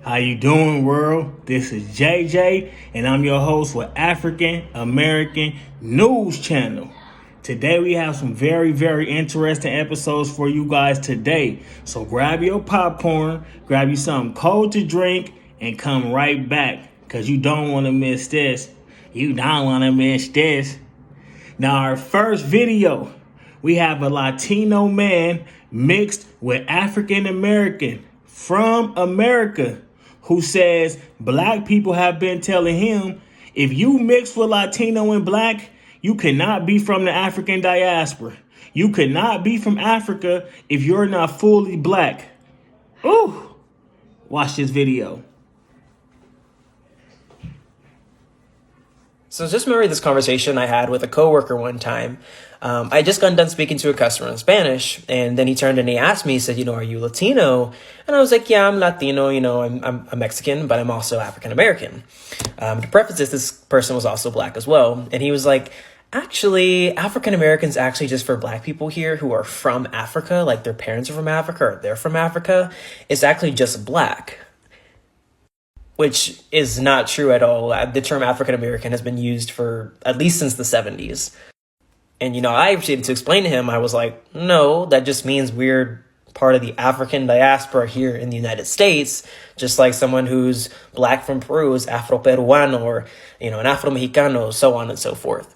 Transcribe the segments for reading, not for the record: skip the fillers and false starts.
How you doing, world? This is JJ, and I'm your host for African American News Channel. Today we have some very, very interesting episodes for you guys today. So grab your popcorn, grab you something cold to drink, and come right back, because you don't want to miss this. You don't want to miss this. Now, our first video, we have a Latino man mixed with African American from America who says black people have been telling him, if you mix with Latino and black, you cannot be from the African diaspora. You cannot be from Africa if you're not fully black. Ooh, watch this video. So just remember this conversation I had with a coworker one time. I just got done speaking to a customer in Spanish, and then he turned and he asked me, he said, are you Latino? And I was like, yeah, I'm Latino, I'm Mexican, but I'm also African American. To preface this person was also black as well. And he was like, actually, African Americans actually just for black people here who are from Africa, like their parents are from Africa or they're from Africa, it's actually just black. Which is not true at all. The term African American has been used for at least since the 70s. And, I proceeded to explain to him, I was like, no, that just means we're part of the African diaspora here in the United States, just like someone who's black from Peru is Afro-Peruano or, an Afro-Mexicano, so on and so forth.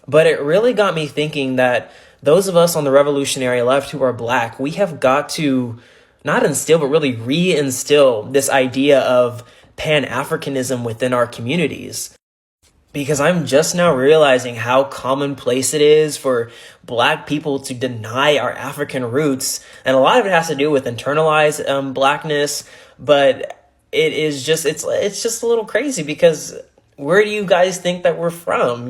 But it really got me thinking that those of us on the revolutionary left who are black, we have got to not instill, but really reinstill this idea of Pan-Africanism within our communities. Because I'm just now realizing how commonplace it is for black people to deny our African roots. And a lot of it has to do with internalized blackness. But it is just, it's just a little crazy because where do you guys think that we're from?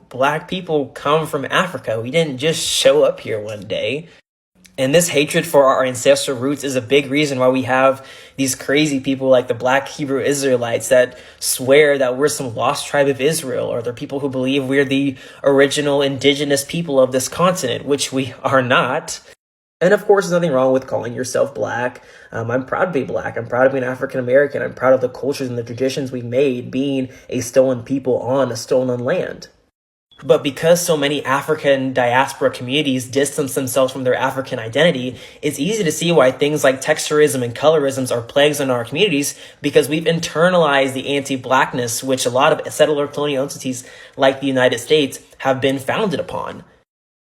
Black people come from Africa. We didn't just show up here one day. And this hatred for our ancestral roots is a big reason why we have these crazy people like the Black Hebrew Israelites that swear that we're some lost tribe of Israel, or they're people who believe we're the original indigenous people of this continent, which we are not. And of course, there's nothing wrong with calling yourself black. I'm proud to be black. I'm proud to be an African American. I'm proud of the cultures and the traditions we've made being a stolen people on a stolen land. But because so many African diaspora communities distance themselves from their African identity, it's easy to see why things like texturism and colorisms are plagues in our communities, because we've internalized the anti-blackness which a lot of settler colonial entities like the United States have been founded upon.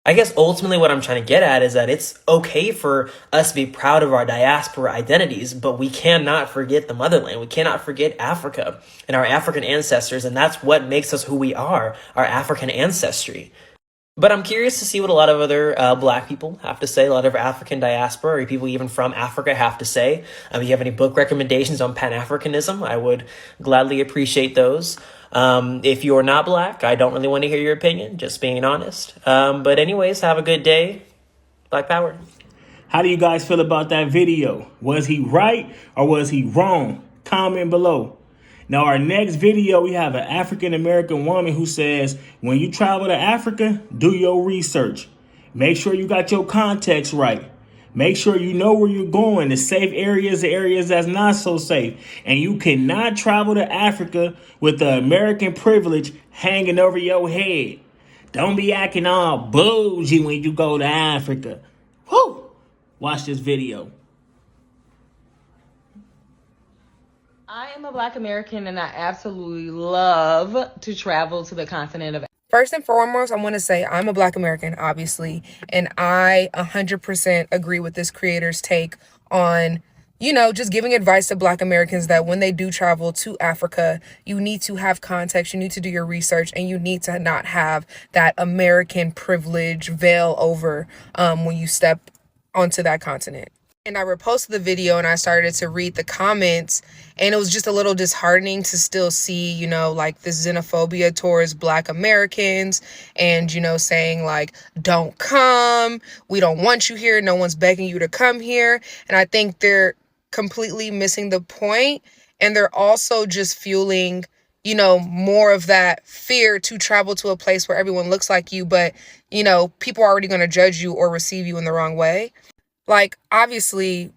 I guess ultimately what I'm trying to get at is that it's okay for us to be proud of our diaspora identities, but we cannot forget the motherland. We cannot forget Africa and our African ancestors, and that's what makes us who we are, our African ancestry. But I'm curious to see what a lot of other black people have to say, a lot of African diaspora, or people even from Africa have to say. If you have any book recommendations on Pan-Africanism, I would gladly appreciate those. If you're not black, I don't really want to hear your opinion, just being honest. But anyways, have a good day. Black power. How do you guys feel about that video? Was he right or was he wrong? Comment below. Now, our next video, we have an African American woman who says, when you travel to Africa, do your research. Make sure you got your context right. Make sure you know where you're going, the safe areas, the areas that's not so safe. And you cannot travel to Africa with the American privilege hanging over your head. Don't be acting all bougie when you go to Africa. Whew! Watch this video. I am a Black American and I absolutely love to travel to the continent of Africa. First and foremost, I want to say I'm a Black American, obviously, and I 100% agree with this creator's take on, just giving advice to Black Americans that when they do travel to Africa, you need to have context, you need to do your research, and you need to not have that American privilege veil over when you step onto that continent. And I reposted the video and I started to read the comments, and it was just a little disheartening to still see, like this xenophobia towards Black Americans and, saying like, don't come, we don't want you here, no one's begging you to come here. And I think they're completely missing the point, and they're also just fueling, more of that fear to travel to a place where everyone looks like you, but, people are already going to judge you or receive you in the wrong way. Like, obviously,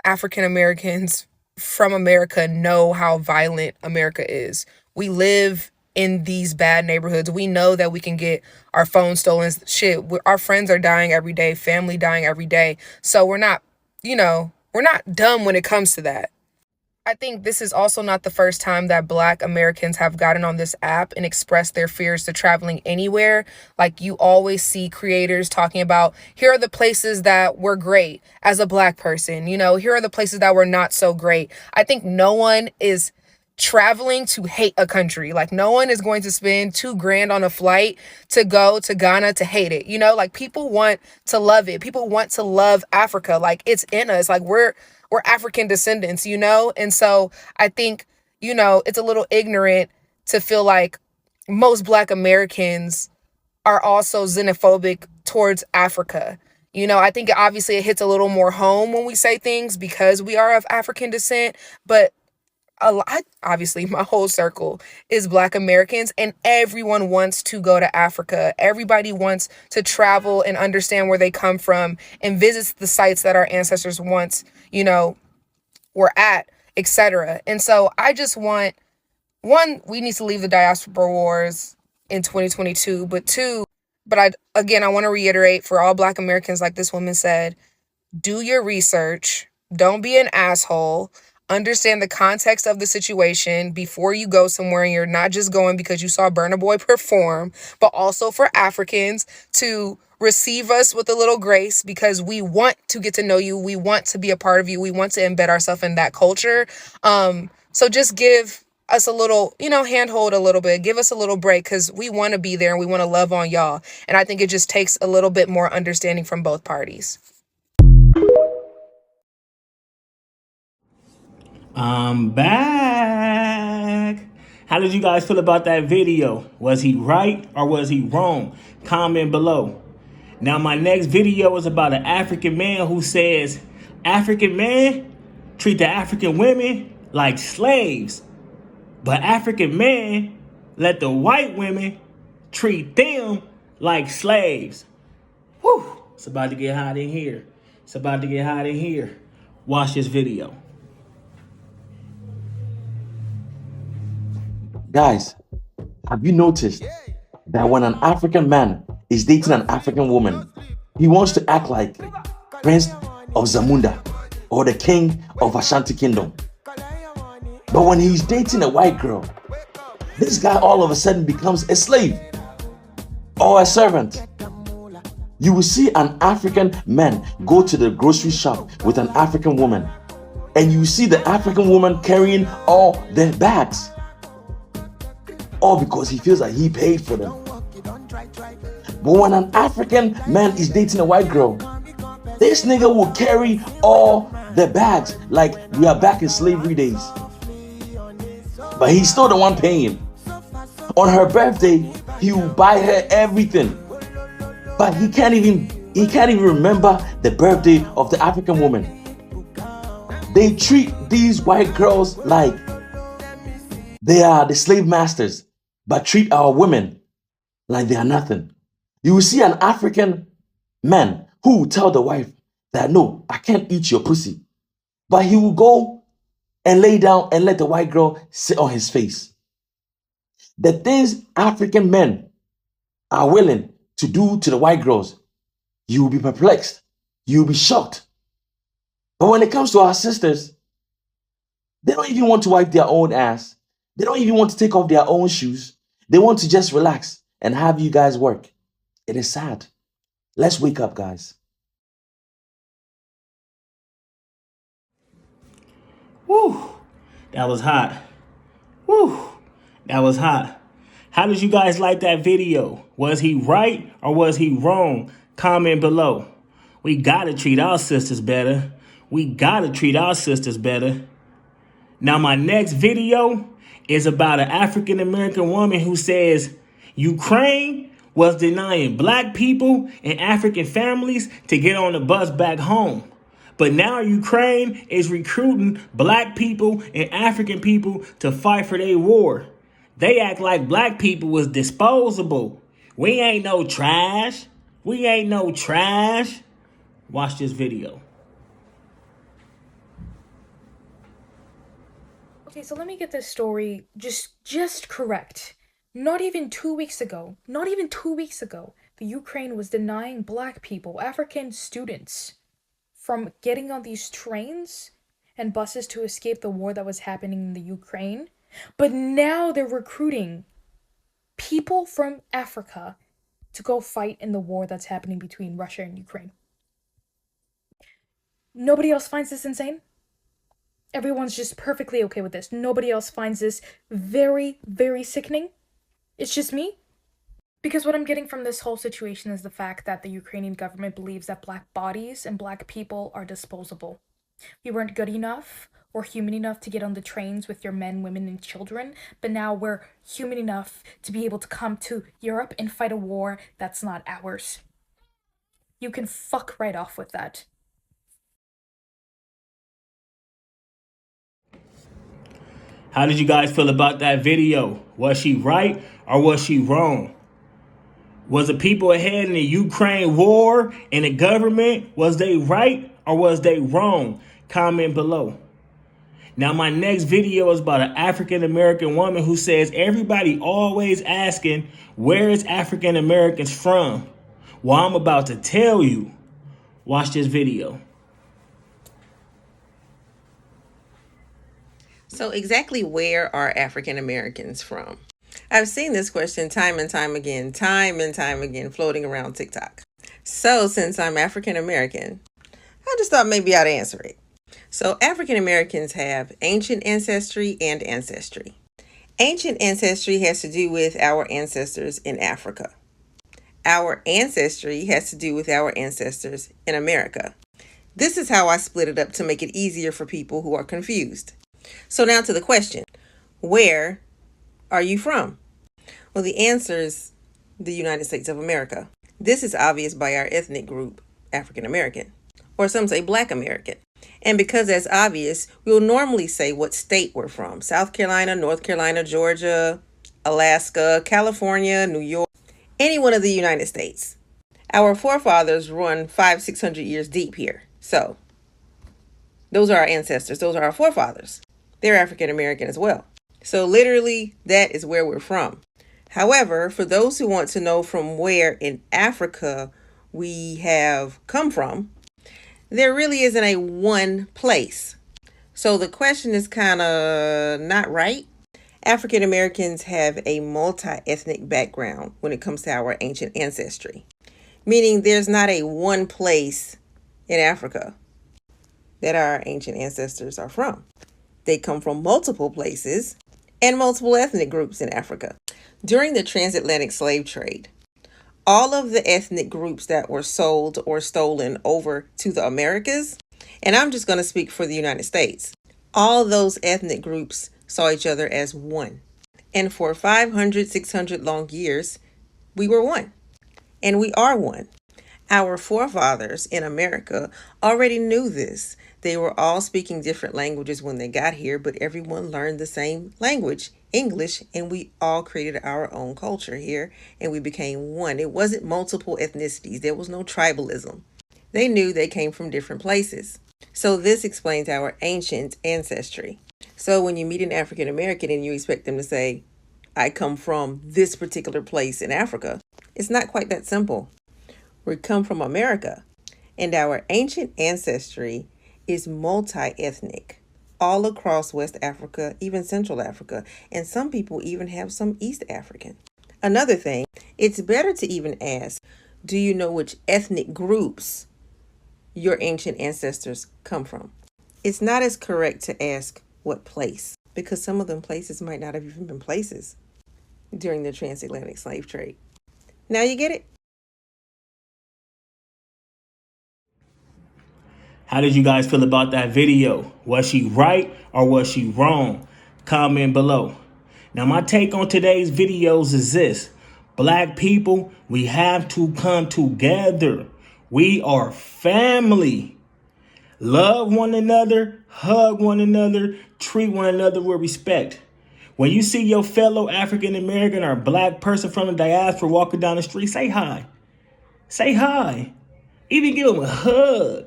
African Americans from America know how violent America is. We live in these bad neighborhoods. We know that we can get our phone stolen. Shit, our friends are dying every day, family dying every day. So we're not, we're not dumb when it comes to that. I think this is also not the first time that Black Americans have gotten on this app and expressed their fears to traveling anywhere. Like, you always see creators talking about, here are the places that were great as a Black person. Here are the places that were not so great. I think no one is traveling to hate a country. Like, no one is going to spend $2,000 on a flight to go to Ghana to hate it. Like, people want to love it. People want to love Africa. Like, it's in us. Like, we're African descendants, and so I think, it's a little ignorant to feel like most Black Americans are also xenophobic towards Africa. I think obviously it hits a little more home when we say things because we are of African descent, but obviously my whole circle is Black Americans, and everyone wants to go to Africa. Everybody wants to travel and understand where they come from and visit the sites that our ancestors once, were at, etc. And so I just want, one, we need to leave the diaspora wars in 2022, but two, I want to reiterate for all Black Americans, like this woman said, do your research. Don't be an asshole. Understand the context of the situation before you go somewhere, and you're not just going because you saw Burna Boy perform, but also for Africans to receive us with a little grace because we want to get to know you. We want to be a part of you. We want to embed ourselves in that culture. So just give us a little, handhold a little bit, give us a little break because we want to be there and we want to love on y'all. And I think it just takes a little bit more understanding from both parties. I'm back. How did you guys feel about that video? Was he right or was he wrong? Comment below. Now, my next video is about an African man who says African men treat the African women like slaves, but African men let the white women treat them like slaves. Whew, it's about to get hot in here. It's about to get hot in here. Watch this video. Guys, have you noticed that when an African man is dating an African woman, he wants to act like Prince of Zamunda or the king of Ashanti Kingdom? But when he's dating a white girl, this guy all of a sudden becomes a slave or a servant. You will see an African man go to the grocery shop with an African woman, and you see the African woman carrying all their bags. All because he feels like he paid for them. But when an African man is dating a white girl, this nigga will carry all the bags like we are back in slavery days. But he's still the one paying. On her birthday, he will buy her everything. But he can't even remember the birthday of the African woman. They treat these white girls like they are the slave masters, but treat our women like they are nothing. You will see an African man who will tell the wife that, no, I can't eat your pussy. But he will go and lay down and let the white girl sit on his face. The things African men are willing to do to the white girls, you will be perplexed. You will be shocked. But when it comes to our sisters, they don't even want to wipe their own ass. They don't even want to take off their own shoes. They want to just relax and have you guys work. It is sad. Let's wake up, guys. Woo, that was hot. Woo, that was hot. How did you guys like that video? Was he right or was he wrong? Comment below. We gotta treat our sisters better. We gotta treat our sisters better. Now, my next video is about an African American woman who says Ukraine was denying Black people and African families to get on the bus back home. But now Ukraine is recruiting Black people and African people to fight for their war. They act like Black people was disposable. We ain't no trash. We ain't no trash. Watch this video. Okay, so let me get this story just correct. Not even 2 weeks ago, the Ukraine was denying black people, African students, from getting on these trains and buses to escape the war that was happening in the Ukraine. But now they're recruiting people from Africa to go fight in the war that's happening between Russia and Ukraine. Nobody else finds this insane? Everyone's just perfectly okay with this. Nobody else finds this very, very sickening? It's just me? Because what I'm getting from this whole situation is the fact that the Ukrainian government believes that black bodies and black people are disposable. We weren't good enough or human enough to get on the trains with your men, women, and children, but now we're human enough to be able to come to Europe and fight a war that's not ours. You can fuck right off with that. How did you guys feel about that video? Was she right or was she wrong? Was the people ahead in the Ukraine war and the government, was they right or was they wrong? Comment below. Now my next video is about an African American woman who says everybody always asking, where is African Americans from? Well, I'm about to tell you. Watch this video. So exactly where are African Americans from? I've seen this question time and time again, floating around TikTok. So since I'm African American, I just thought maybe I'd answer it. So African Americans have ancient ancestry and ancestry. Ancient ancestry has to do with our ancestors in Africa. Our ancestry has to do with our ancestors in America. This is how I split it up to make it easier for people who are confused. So now to the question, where are you from? Well, the answer is the United States of America. This is obvious by our ethnic group, African American, or some say Black American. And because that's obvious, we'll normally say what state we're from. South Carolina, North Carolina, Georgia, Alaska, California, New York, any one of the United States. Our forefathers run 500-600 years deep here. So those are our ancestors. Those are our forefathers. They're African American as well. So literally, that is where we're from. However, for those who want to know from where in Africa we have come from, there really isn't a one place. So the question is kind of not right. African Americans have a multi-ethnic background when it comes to our ancient ancestry, meaning there's not a one place in Africa that our ancient ancestors are from. They come from multiple places and multiple ethnic groups in Africa. During the transatlantic slave trade, all of the ethnic groups that were sold or stolen over to the Americas, and I'm just going to speak for the United States, all those ethnic groups saw each other as one. And for 500, 600 long years, we were one. And we are one. Our forefathers in America already knew this. They were all speaking different languages when they got here, but everyone learned the same language, English, and we all created our own culture here, and we became one. It wasn't multiple ethnicities. There was no tribalism. They knew they came from different places. So this explains our ancient ancestry. So when you meet an African American and you expect them to say, I come from this particular place in Africa, it's not quite that simple. We come from America, and our ancient ancestry is multi-ethnic all across West Africa, even Central Africa, and some people even have some East African. Another thing, it's better to even ask, do you know which ethnic groups your ancient ancestors come from? It's not as correct to ask what place, because some of them places might not have even been places during the transatlantic slave trade. Now you get it? How did you guys feel about that video? Was she right or was she wrong? Comment below. Now my take on today's videos is this. Black people, we have to come together. We are family. Love one another, hug one another, treat one another with respect. When you see your fellow African American or black person from the diaspora walking down the street, say hi. Say hi. Even give them a hug.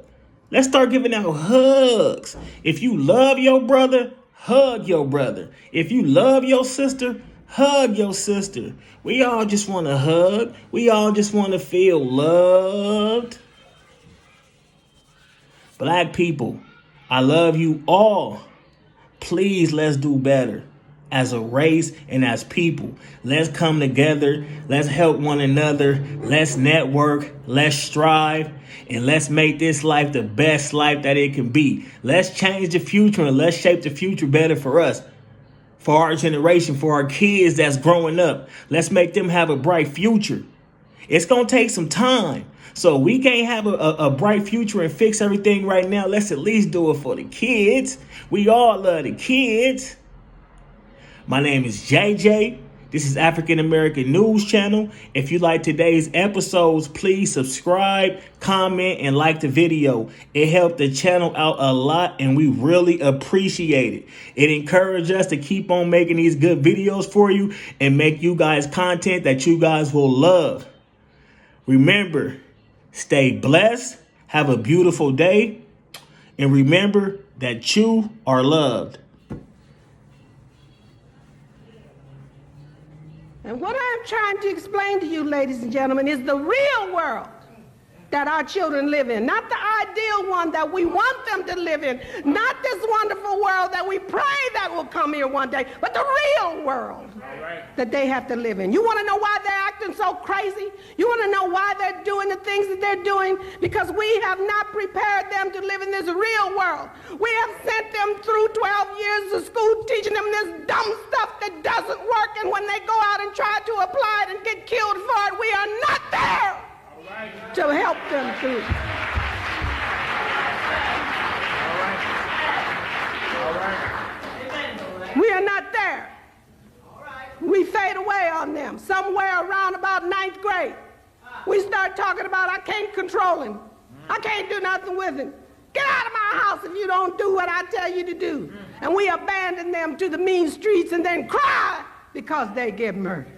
Let's start giving out hugs. If you love your brother, hug your brother. If you love your sister, hug your sister. We all just want to hug. We all just want to feel loved. Black people, I love you all. Please, let's do better as a race and as people. Let's come together. Let's help one another. Let's network. Let's strive. And let's make this life the best life that it can be. Let's change the future and let's shape the future better for us, for our generation, for our kids that's growing up. Let's make them have a bright future. It's going to take some time. So we can't have a bright future and fix everything right now. Let's at least do it for the kids. We all love the kids. My name is JJ. This is African American News Channel. If you like today's episodes, please subscribe, comment, and like the video. It helped the channel out a lot, and we really appreciate it. It encouraged us to keep on making these good videos for you and make you guys content that you guys will love. Remember, stay blessed, have a beautiful day, and remember that you are loved. And what I'm trying to explain to you, ladies and gentlemen, is the real world that our children live in, not the ideal one that we want them to live in, not this wonderful world that we pray that will come here one day, but the real world that they have to live in. You want to know why they're acting so crazy? You want to know why they're doing the things that they're doing? Because we have not prepared them to live in this real world. We have sent them through 12 years of school teaching them this dumb stuff that doesn't work, and when they go out and try to apply it and get killed for it, we are not there to help them through. We are not there. We fade away on them. Somewhere around about 9th grade, we start talking about, I can't control him. I can't do nothing with him. Get out of my house if you don't do what I tell you to do. And we abandon them to the mean streets and then cry because they get murdered.